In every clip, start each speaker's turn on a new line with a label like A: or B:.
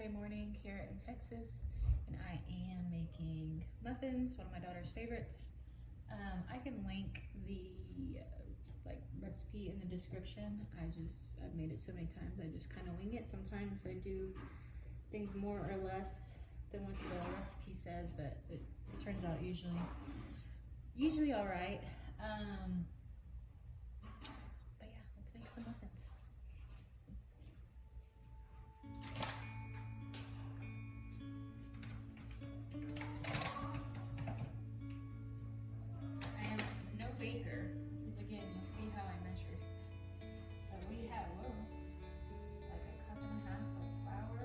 A: Friday morning here in Texas, and I am making muffins, one of my daughter's favorites. I can link the recipe in the description. I've made it so many times, I just kind of wing it. Sometimes I do things more or less than what the recipe says, but it turns out usually all right. But yeah, let's make some muffins. I am no baker, because again, you'll see how I measure. But we have, like a cup and a half of flour.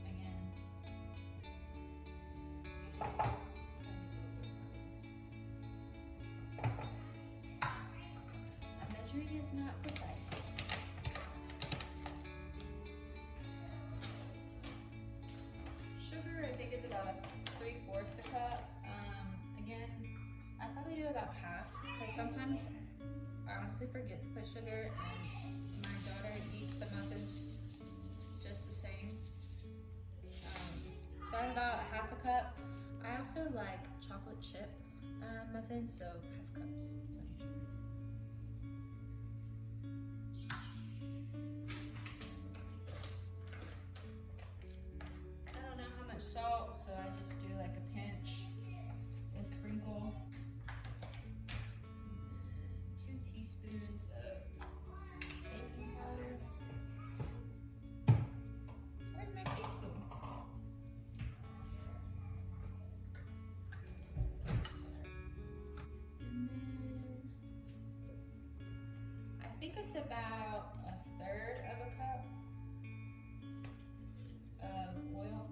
A: And again, measuring is not precise. Sugar, I think, is about 3/4 a cup. Again, I probably do about half, because sometimes I honestly forget to put sugar, and my daughter eats the muffins just the same. So I'm about half a cup. I also like chocolate chip muffins, so half cups. I don't know how much salt, so I just do like a pinch, a sprinkle. 2 teaspoons of baking powder. Where's my teaspoon? And then I think it's about 1/3 of a cup of oil.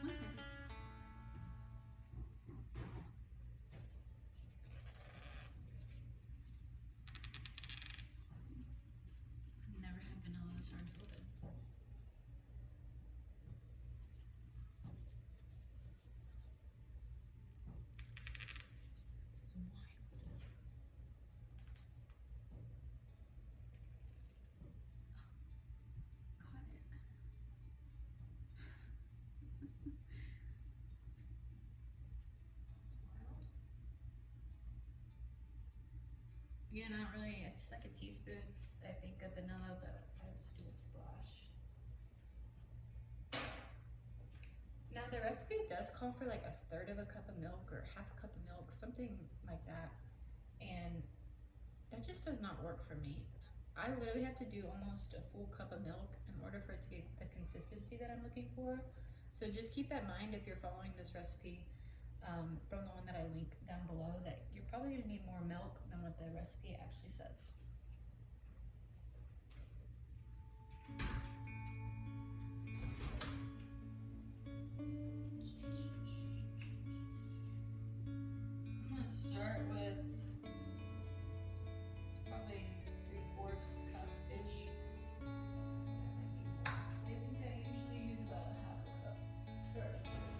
A: One second. I've never had vanilla this hard to open. This is wild. Caught it. Again, I don't really, it's like a teaspoon, I think, of vanilla, but I just do a splash. Now the recipe does call for like 1/3 of a cup of milk or half a cup of milk, something like that. And that just does not work for me. I literally have to do almost a full cup of milk in order for it to get the consistency that I'm looking for. So just keep that in mind if you're following this recipe from the one that I link down below, that you're probably gonna need more milk than what the recipe actually says. I'm gonna start with, it's probably 3/4 cup-ish. I think I usually use about a half a cup, or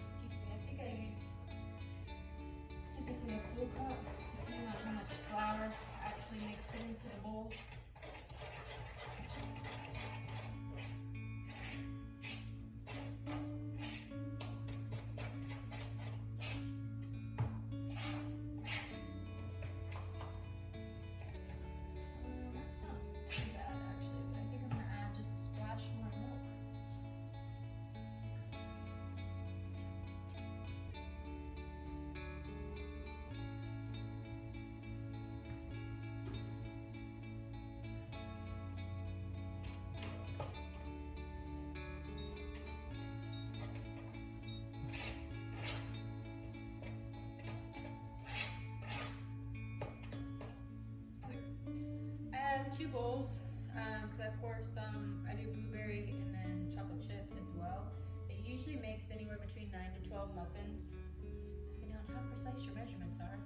A: excuse me, I think I use typically a full cup, depending on how much flour I actually mix into the bowl. 2 bowls because I pour some, I do blueberry and then chocolate chip as well. It usually makes anywhere between 9 to 12 muffins, depending on how precise your measurements are.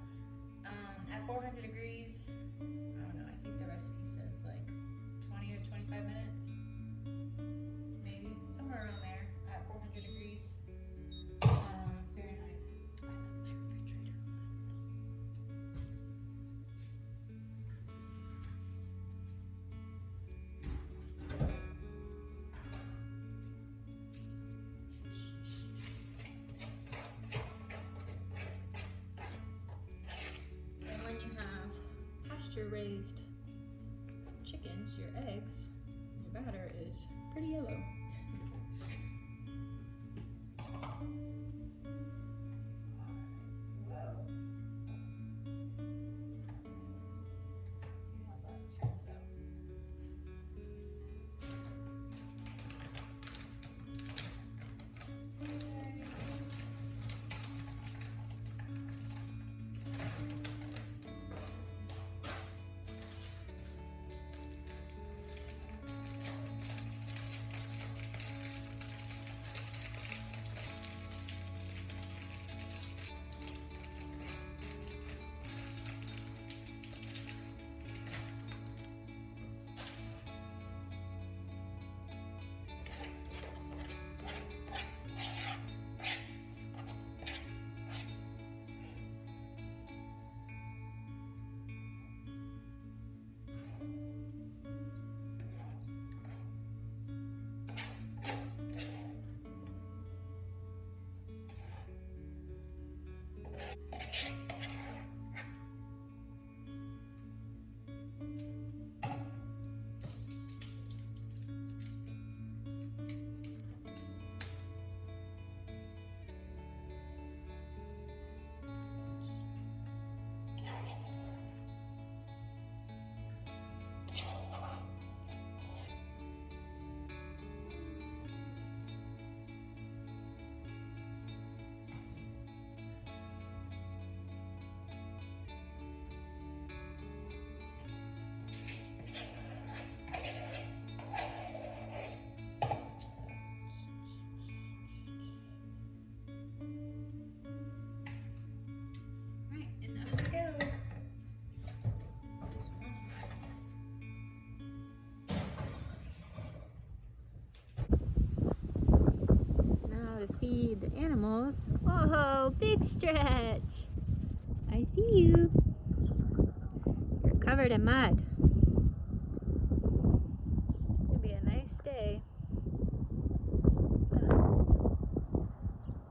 A: At 400 degrees, I don't know, I think the recipe says like 20 or 25 minutes, maybe, somewhere around there at 400 degrees Fahrenheit. I love my refrigerator. Pasture raised chickens, your eggs, your batter is pretty yellow. Whoa. See how that turns out. Feed the animals. Oh, big stretch. I see you. You're covered in mud. It'll be a nice day.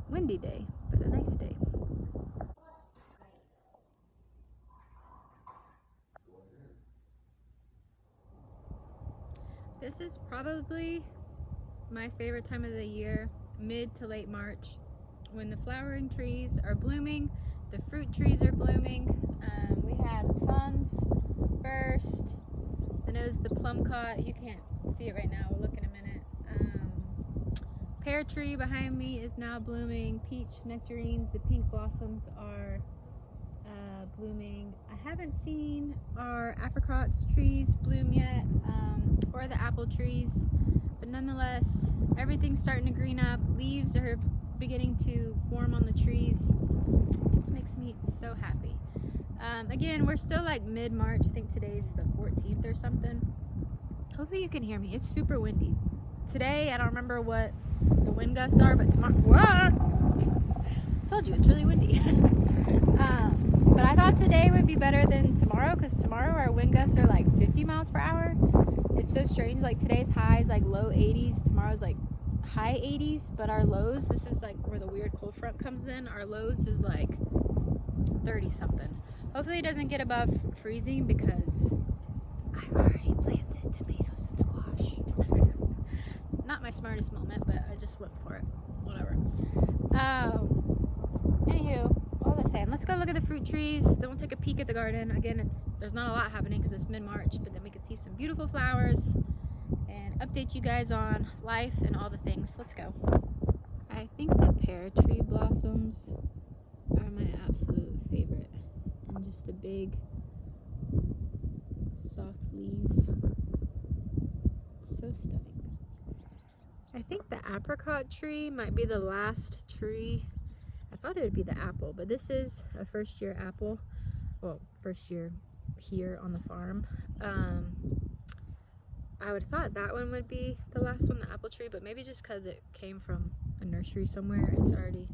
A: Windy day, but a nice day. This is probably my favorite time of the year. Mid to late March, when the flowering trees are blooming, the fruit trees are blooming. We have plums first, then it was the plum cot. You can't see it right now, we'll look in a minute. Pear tree behind me is now blooming. Peach nectarines, the pink blossoms are blooming. I haven't seen our apricots trees bloom yet, or the apple trees. But nonetheless, everything's starting to green up. Leaves are beginning to form on the trees. It just makes me so happy. Again, we're still like mid-March. I think today's the 14th or something. Hopefully you can hear me. It's super windy. Today, I don't remember what the wind gusts are, but tomorrow... Whoa! I told you, it's really windy. But I thought today would be better than tomorrow, because tomorrow our wind gusts are like 50 miles per hour. It's so strange, like today's high is like low 80s, tomorrow's like high 80s, but our lows, this is like where the weird cold front comes in, our lows is like 30 something. Hopefully it doesn't get above freezing, because I already planted tomatoes and squash. Not my smartest moment, but I just went for it. Whatever. Anywho, what was I saying? Let's go look at the fruit trees. Then we'll take a peek at the garden. Again, there's not a lot happening because it's mid-March, but then we can see some beautiful flowers and update you guys on life and all the things. Let's go. I think the pear tree blossoms are my absolute favorite. And just the big soft leaves. So stunning. I think the apricot tree might be the last tree. I thought it would be the apple, but this is a first year apple. Well, first year here on the farm. I would have thought that one would be the last one, the apple tree, but maybe just because it came from a nursery somewhere, it's already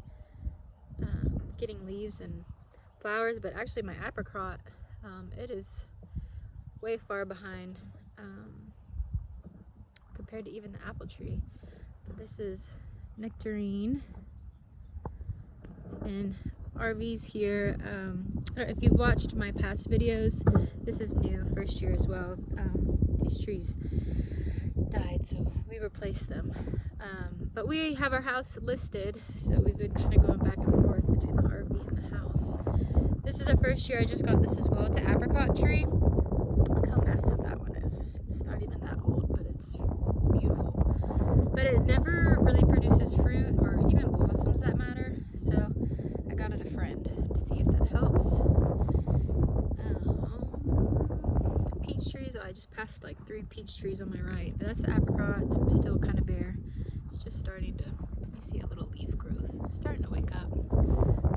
A: getting leaves and flowers. But actually my apricot, it is way far behind compared to even the apple tree. But this is nectarine, and RVs here. I don't know if you've watched my past videos. This is new, first year as well. These trees died, so we replaced them. But we have our house listed, so we've been kind of going back and forth between the RV and the house. This is the first year. I just got this as well. It's an apricot tree. Look how massive that one is. It's not even that old, but it's beautiful. But it never really produces fruit or even blossoms that matter, so I got it a friend to see if that helps. Peach trees. Oh, I just passed like 3 peach trees on my right, but that's the apricot. It's still kind of bare. It's just starting to, you see a little leaf growth. It's starting to wake up.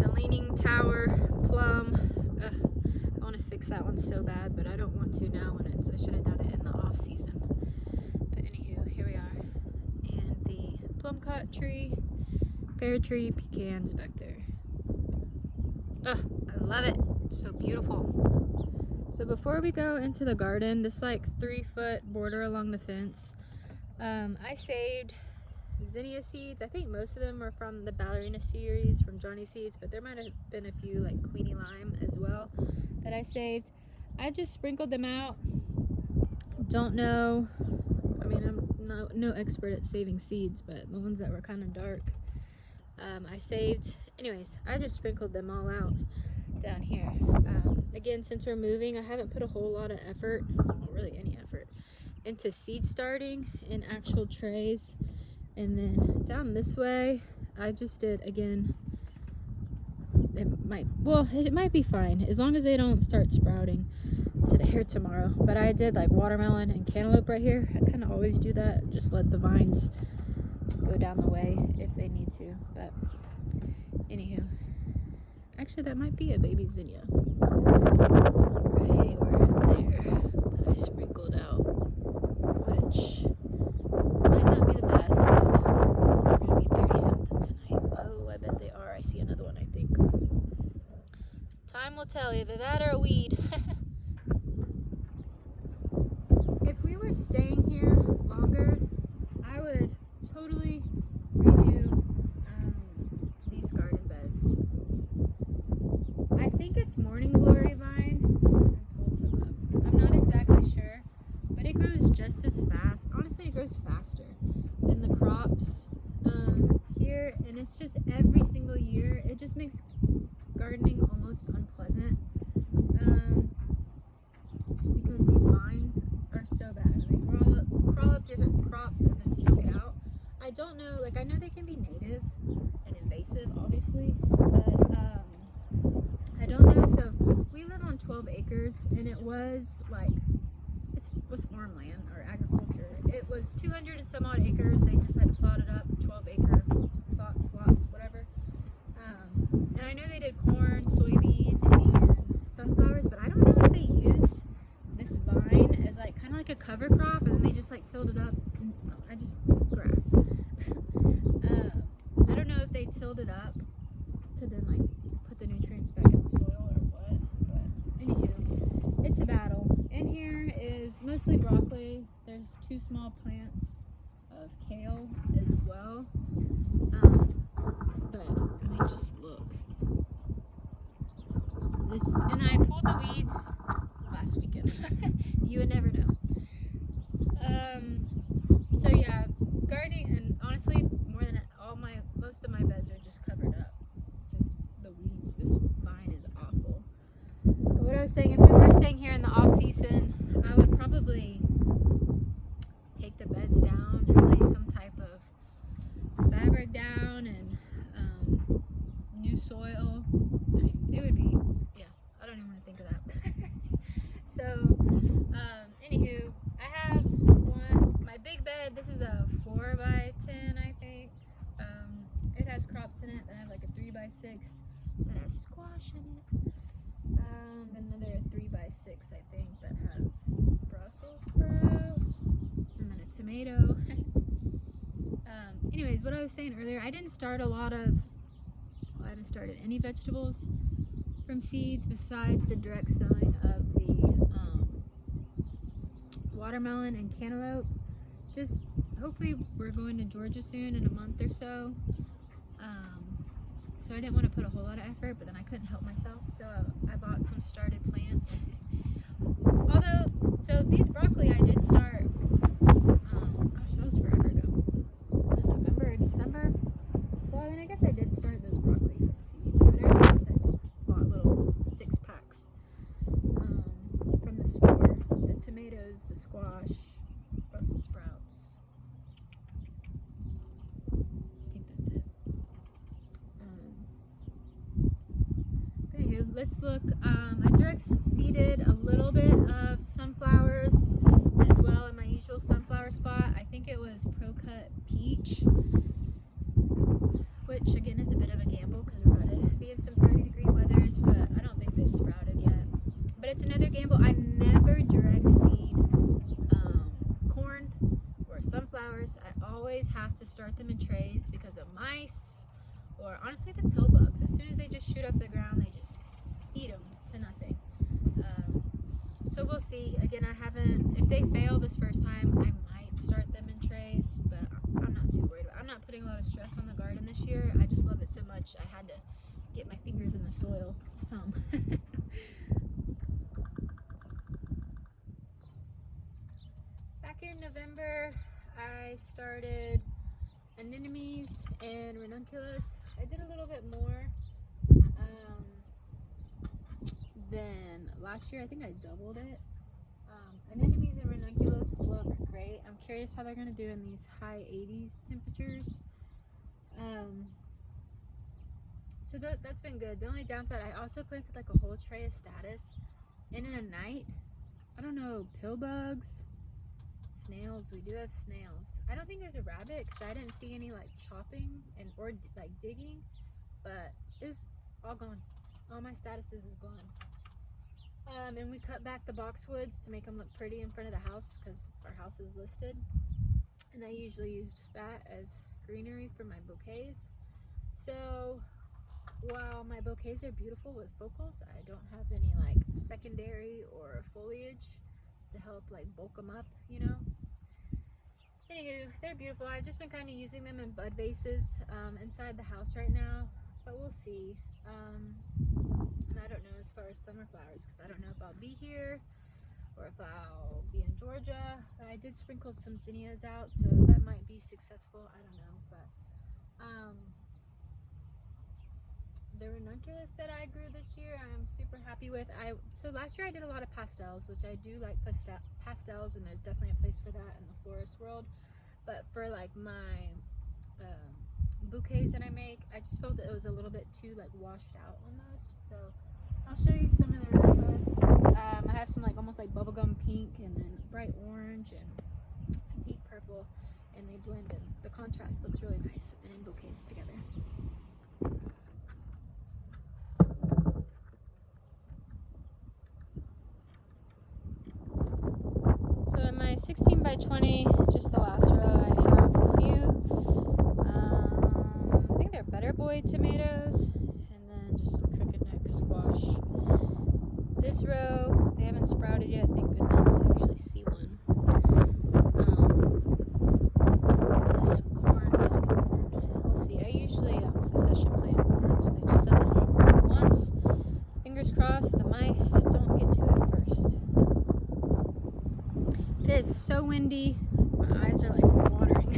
A: The leaning tower plum. I want to fix that one so bad, but I don't want to now when I should have done it in the off season. But anywho, here we are. And the plumcot tree, pear tree, pecans back there. I love it. It's so beautiful. So before we go into the garden, this like 3-foot border along the fence, I saved zinnia seeds. I think most of them are from the ballerina series from Johnny Seeds, but there might have been a few like Queenie Lime as well that I saved. I just sprinkled them out. Don't know, I mean, I'm no expert at saving seeds, but the ones that were kind of dark, I saved. Anyways, I just sprinkled them all out down here. Again, since we're moving, I haven't put a whole lot of effort, well, really any effort, into seed starting in actual trays. And then down this way, I just did, again, it might be fine as long as they don't start sprouting today or tomorrow. But I did like watermelon and cantaloupe right here. I kind of always do that, just let the vines go down the way if they need to. But anywho, actually that might be a baby zinnia right over there that I sprinkled out, which might not be the best if we're gonna be 30 something tonight. Oh, I bet they are. I see another one, I think. Time will tell, either that or a weed. If we were staying here longer, I would totally redo these garden beds. I think it's morning glory vine. Pull some up. I'm not exactly sure, but it grows just as fast. Honestly, it grows faster than the crops here, and it's just every single year. It just makes gardening almost unpleasant. Just because these vines are so bad. They crawl up different crops and then choke it out. I don't know, like I know they can be native and invasive, obviously, but I don't know. So we live on 12 acres, and it was like, it was farmland or agriculture. It was 200 and some odd acres. They just had plotted up 12-acre plots, lots, whatever. And I know they did corn, soybean, and sunflowers, but I don't know if they used this vine as like kind of like a cover crop, and then they just like tilled it up. And, grass. I don't know if they tilled it up to then like put the nutrients back in the soil or what, but anywho, it's a battle. In here is mostly broccoli. There's 2 small plants of kale as well. But I mean, just look. This, and I pulled the weeds last weekend. You would never know. So yeah, gardening, and honestly, more than most of my beds are just covered up. Just the weeds. This vine is awful. But what I was saying, if we were staying here in the off season, I would probably take the beds down and lay some type of fabric down and new soil. I mean, it would be, yeah, I don't even want to think of that. So bed. This is a 4x10, I think. It has crops in it. Then I have like a 3x6 that has squash in it. Another 3x6, I think, that has Brussels sprouts. And then a tomato. Anyways, what I was saying earlier, I haven't started any vegetables from seeds besides the direct sowing of the watermelon and cantaloupe. Just hopefully we're going to Georgia soon in a month or so. So I didn't want to put a whole lot of effort, but then I couldn't help myself, so I bought some started plants. So these broccoli I did start, gosh, that was forever ago, November or December. So I mean, I guess I did start those broccoli from seed, but everything else I just bought little 6-packs from the store. The tomatoes, the squash, Brussels sprouts. I think that's it. But anywho, let's look. I direct seeded a little bit of sunflowers as well in my usual sunflower spot. I think it was Pro Cut Peach, which again is a bit of a gamble because we're about to be in some 30-degree weathers, but I don't think they've sprouted yet. But it's another gamble. I never direct seed corn or sunflowers. I always have to start them in trays because of mice, or honestly the pill bugs. As soon as they just shoot up the ground, they just eat them to nothing. So we'll see. Again, if they fail this first time, I might start them in trays, but I'm not too worried about it. I'm not putting a lot of stress on the garden this year. I just love it so much, I had to get my fingers in the soil some. Back in November, I started anemones and ranunculus. I did a little bit more than last year. I think I doubled it. Anemones and ranunculus look great. I'm curious how they're going to do in these high 80s temperatures. So that's been good. The only downside, I also planted like a whole tray of status, and in a night, I don't know, pill bugs, snails. We do have snails. I don't think there's a rabbit because I didn't see any like chopping or like digging, but it was all gone. All my statuses is gone. And we cut back the boxwoods to make them look pretty in front of the house because our house is listed. And I usually used that as greenery for my bouquets. So while my bouquets are beautiful with focals, I don't have any like secondary or foliage to help like bulk them up, you know. Anywho, they're beautiful. I've just been kind of using them in bud vases inside the house right now, but we'll see. And I don't know as far as summer flowers because I don't know if I'll be here or if I'll be in Georgia. But I did sprinkle some zinnias out, so that might be successful. I don't know, but the ranunculus that I grew this year, I'm super happy with. So last year I did a lot of pastels, which I do like pastels, and there's definitely a place for that in the florist world. But for like my bouquets that I make, I just felt that it was a little bit too like washed out almost. So I'll show you some of the ranunculus. I have some like almost like bubblegum pink, and then bright orange and deep purple, and they blend in. The contrast looks really nice in bouquets together. So in my 16 by 20, just the last row, I have a few, I think they're Better Boy tomatoes, and then just some crooked neck squash. This row, they haven't sprouted yet, thank goodness. I actually see one. Some corn, sweet corn. We'll see. I usually succession plant corn, so it just doesn't all grow at once. Fingers crossed the mice don't get to it first. It is so windy, my eyes are like watering.